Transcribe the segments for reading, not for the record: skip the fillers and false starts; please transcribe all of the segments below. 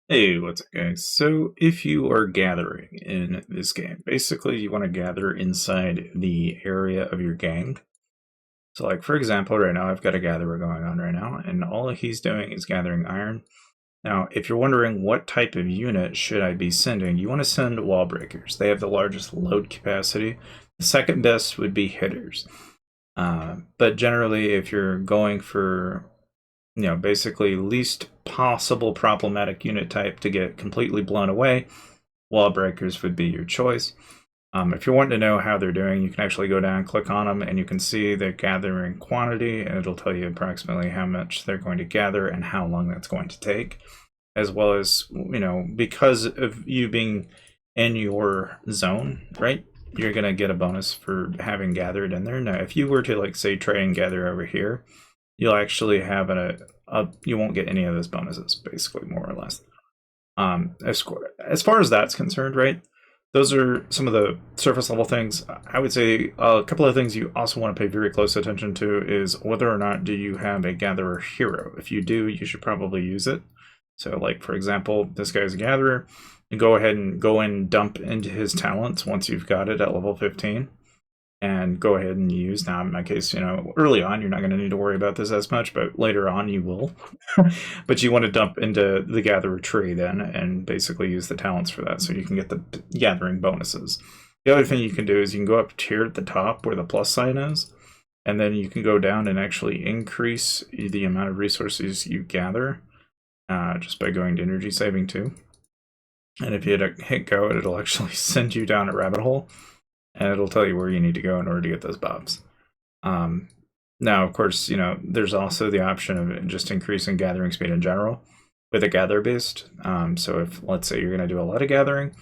Hey, what's up, guys? So, if you are gathering in this game, basically you want to gather inside the area of your gang. So, like for example, right now I've got a gatherer going on right now, and all he's doing is gathering iron. Now, if you're wondering what type of unit should I be sending, you want to send wall breakers. They have the largest load capacity. The second best would be hitters. But generally, if you're going for basically least possible problematic unit type to get completely blown away, wall breakers would be your choice. If you're wanting to know how they're doing, you can actually go down, click on them, and you can see the gathering quantity, and it'll tell you approximately how much they're going to gather and how long that's going to take, as well as, because of you being in your zone, right? You're going to get a bonus for having gathered in there. Now, if you were to, like, say, try and gather over here, you'll actually have you won't get any of those bonuses, basically, more or less. As far as that's concerned, right? Those are some of the surface level things. I would say a couple of things you also want to pay very close attention to is whether or not do you have a gatherer hero. If you do, you should probably use it. So, like for example, this guy's a gatherer. You go ahead and go and dump into his talents once you've got it at level 15. And go ahead and use. Now, in my case, early on, you're not going to need to worry about this as much, but later on, you will. But you want to dump into the gatherer tree then and basically use the talents for that so you can get the gathering bonuses. The other thing you can do is you can go up here at the top where the plus sign is, and then you can go down and actually increase the amount of resources you gather just by going to energy saving too. And if you hit go, it'll actually send you down a rabbit hole, and it'll tell you where you need to go in order to get those buffs. Now, of course, there's also the option of just increasing gathering speed in general with a gather beast. So if, let's say, you're going to do a lot of gathering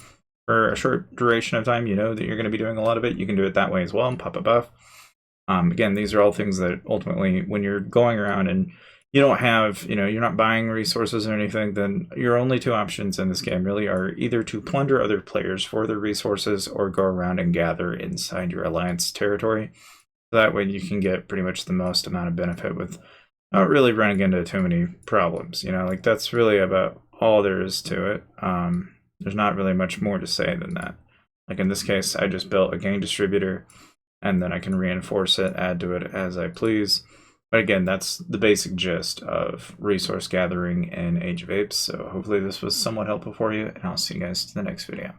for a short duration of time, you know that you're going to be doing a lot of it, you can do it that way as well and pop a buff. Again, these are all things that ultimately, when you're going around and you don't have, you're not buying resources or anything, then your only two options in this game really are either to plunder other players for their resources or go around and gather inside your alliance territory. So that way you can get pretty much the most amount of benefit with not really running into too many problems. Like that's really about all there is to it. There's not really much more to say than that. Like in this case, I just built a gang distributor, and then I can reinforce it, add to it as I please. But again, that's the basic gist of resource gathering in Age of Apes. So hopefully this was somewhat helpful for you, and I'll see you guys in the next video.